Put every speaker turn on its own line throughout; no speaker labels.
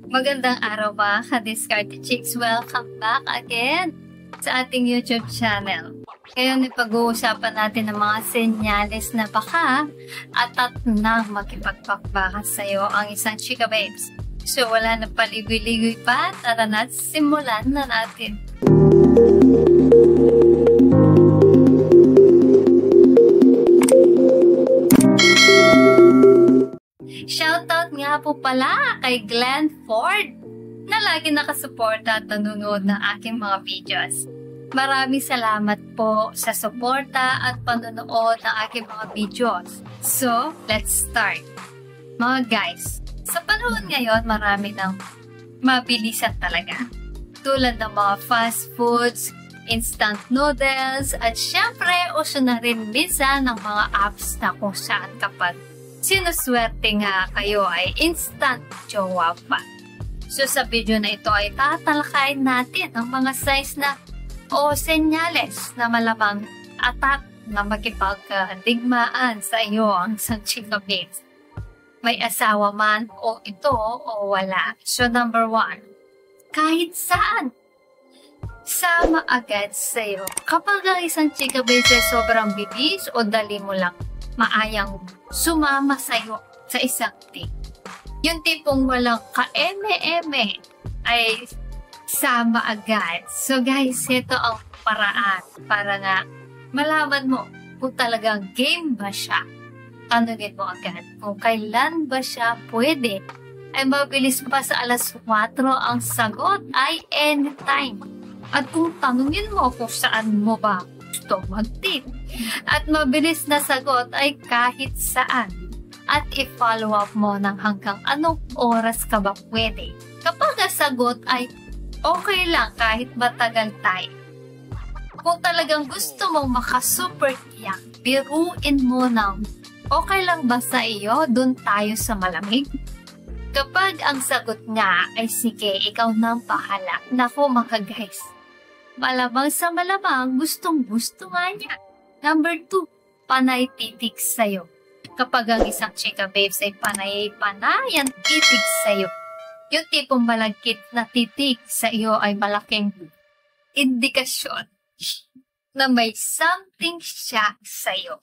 Magandang araw mga ka-Discard Chicks. Welcome back again sa ating YouTube channel. Ngayon ipag-uusapan natin ang mga senyales na baka atat nang makipagpakbakan sa iyo ang isang chika babes. So wala na paligoy-ligoy pa, tara na simulan na natin. Shoutout nga po pala kay Glenn Ford na lagi nakasuporta at nanonood ng aking mga videos. Maraming salamat po sa suporta at panonood ng aking mga videos. So, let's start. Mga guys, sa panahon ngayon marami ng mabilisan talaga. Tulad ng mga fast foods, instant noodles, at syempre uso na rin minsan ng mga apps na kung saan kapag sinuswerte nga kayo ay instant jowa pa. So sa video na ito ay tatalakayin natin ang mga signs na o senyales na malamang atat na makipagdigmaan sa iyo ang isang chika babes. May asawa man o ito o wala. So number 1, kahit saan sama agad sa iyo. Kapag ang isang chika babes ay sobrang bilis o dali mo lang maayang sumama sa'yo sa isang date. Yung tipong walang ka-eme-eme ay sama agad. So guys, ito ang paraan para nga malaman mo kung talagang game ba siya. Tanungin mo agad kung kailan ba siya pwede. Ay mabilis pa sa alas 4 ang sagot ay anytime. At kung tanungin mo kung saan mo ba gusto mag-date at mabilis na sagot ay kahit saan. At i-follow up mo ng hanggang anong oras ka ba pwede. Kapag ang sagot ay okay lang kahit matagal tayo. Kung talagang gusto mong maka-super tiyak, biruin mo ng okay lang ba sa iyo, dun tayo sa malamig? Kapag ang sagot nga ay sige, ikaw nang bahala. Naku mga guys, malamang sa malamang gustong-gusto nga niya. Number 2, panay titig sa'yo. Kapag ang isang chika babes ay panay-panay ang titig sa'yo, yung tipong malagkit na titig sa iyo ay malaking indikasyon na may something siya sa'yo.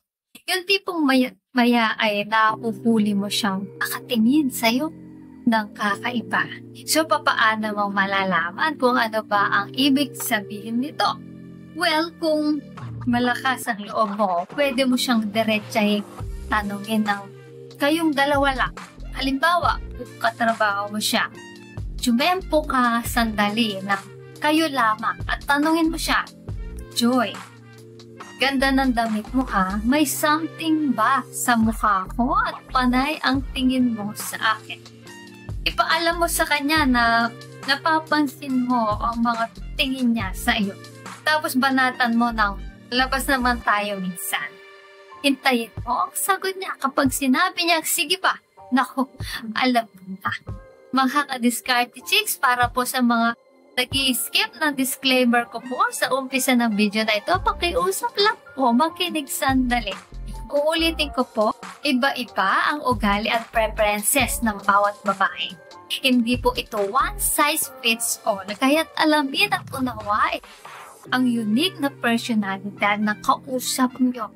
Yung tipong maya ay nahuhuli mo siyang nakatingin sa'yo ng kakaiba. So, papaano mo malalaman kung ano ba ang ibig sabihin nito? Well, kung malakas ang loob mo, pwede mo siyang diretsahin tanungin ng kayong dalawa lang. Halimbawa, kung katrabaho mo siya, jumempo ka sandali na kayo lamang at tanungin mo siya, Joy, ganda ng damit mo ha, may something ba sa mukha ko at panay ang tingin mo sa akin? Ipaalam mo sa kanya na napapansin mo ang mga tingin niya sa iyo. Tapos banatan mo ng labas naman tayo minsan. Hintayin mo ang sagot niya. Kapag sinabi niya, sige pa. Naku, alam mo na. Mga ka-Discard Chicks, para po sa mga nag-i-skip ng disclaimer ko po sa umpisa ng video na ito, pakiusap lang po, makinig sandali. Uulitin ko po, iba-iba ang ugali at preferences ng bawat babae. Hindi po ito one size fits all, kaya't alamin at unawain ang unique na personalidad na kausap niyo.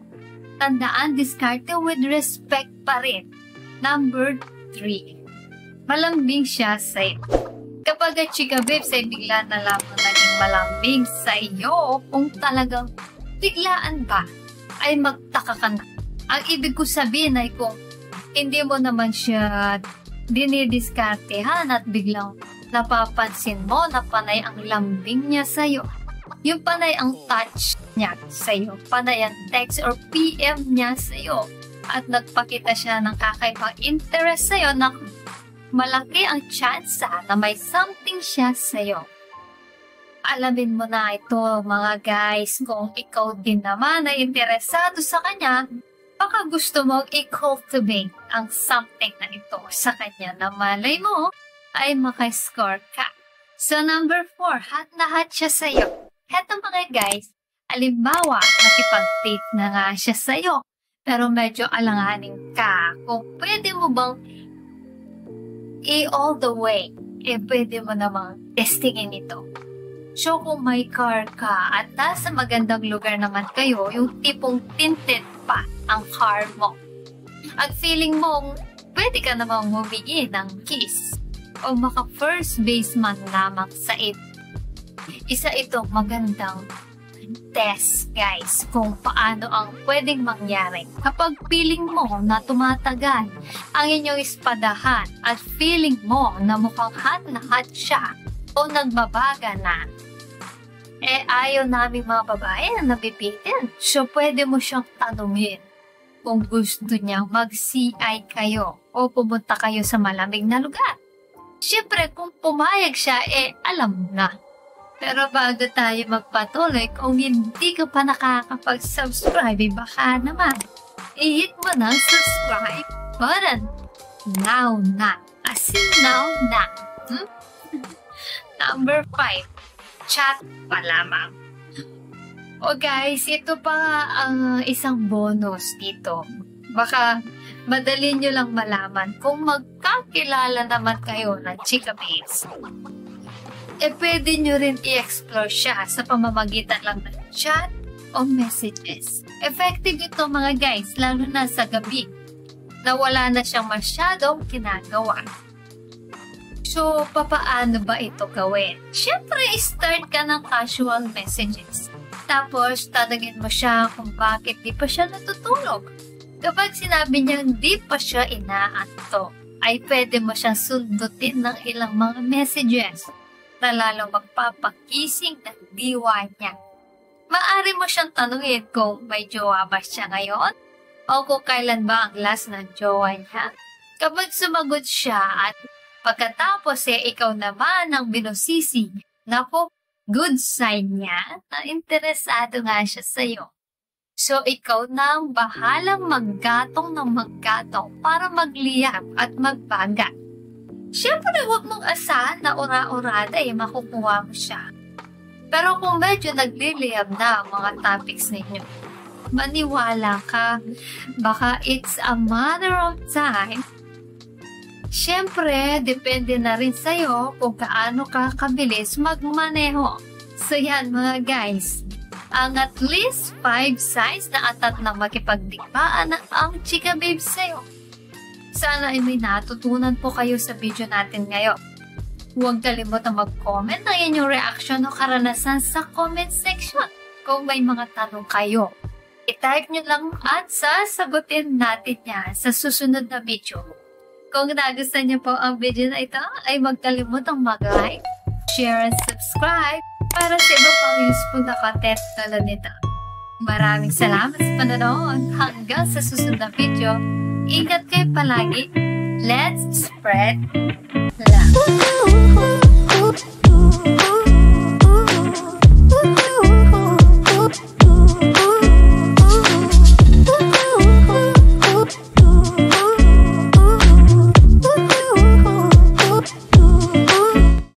Tandaan, diskarte with respect pa rin. Number 3, malambing siya sa iyo. Kapag ang chika babes ay bigla na lamang naging malambing sa iyo, kung talagang biglaan ba, ay magtaka ka na. Ang ibig ko sabihin ay kung hindi mo naman siya dinidiskartehan at biglang napapansin mo na panay ang lambing niya sa iyo. Yung panay ang touch niya sa iyo, panay ang text or PM niya sa iyo, at nagpakita siya ng kakaibang interest sa iyo na malaki ang tsansa na may something siya sa iyo. Alamin mo na ito mga guys, kung ikaw din naman ay interesado sa kanya, baka gusto mong i-cultivate ang something na ito sa kanya na malay mo ay makascore ka. So number 4, hot na hot siya sa iyo. Heto mga guys, halimbawa, nakipag-date na nga siya sa'yo, pero medyo alanganin ka kung pwede mo bang all the way pwede mo namang testingin ito. So, kung may car ka at nasa magandang lugar naman kayo, yung tipong tinted pa ang car mo, at feeling mong pwede ka namang humingi ng kiss o maka first baseman lamang sa it. Isa itong magandang test, guys, kung paano ang pwedeng mangyari kapag feeling mo na tumatagal ang inyong espadahan at feeling mo na mukhang hot na hot siya o nagbabaga na. Ayaw naming mga babae na nabibitin. So, pwede mo siyang tanungin kung gusto niyang mag-CI kayo o pumunta kayo sa malamig na lugar. Siyempre, kung pumayag siya, alam mo na. Pero bago tayo magpatuloy, kung hindi ka pa nakakapag-subscribe, baka naman, i-hit mo na subscribe button. Now na. As in now na. Number 5. Chat pa lamang. O guys, ito pa ang isang bonus dito. Baka madali nyo lang malaman kung magkakilala naman kayo ng chika babes. Pwede nyo rin i-explore siya sa pamamagitan lang ng chat o messages. Effective ito mga guys, lalo na sa gabi na wala na siyang masyadong ginagawa. So, papaano ba ito gawin? Siyempre, start ka ng casual messages. Tapos, tanungin mo siya kung bakit di pa siya natutulog. Kapag sinabi niya di pa siya inaantok, ay pwede mo siyang sundutin ng ilang mga messages na lalong magpapakising ng diwa niya. Maaari mo siyang tanungin kung may jowa ba siya ngayon o kung kailan ba ang last ng jowa niya. Kapag sumagot siya at pagkatapos ikaw naman ang binusisi, naku, good sign niya na interesado nga siya sa'yo. So, ikaw na ang bahalang maggatong ng maggatong para magliyab at magbaga. Siyempre, huwag mong asahan na ura-urada makukuha mo siya. Pero kung medyo nagliliyab na ang mga topics ninyo, maniwala ka, baka it's a matter of time. Siyempre, depende na rin sa'yo kung kaano ka kabilis magmaneho. So yan mga guys, ang at least 5 signs na atat na makipagdigmaan ang chika babes sa'yo. Sana ay may natutunan po kayo sa video natin ngayon. Huwag kalimutang mag-comment ng inyong reaction o karanasan sa comment section. Kung may mga tanong kayo, i-type nyo lang at sasagutin natin yan sa susunod na video. Kung nagustuhan niyo po ang video na ito, ay magkalimutang mag-like, share, and subscribe para sa iba pang useful na content tulad nito. Maraming salamat sa panonood. Hanggang sa susunod na video, ingat kayo palagi. Let's spread love!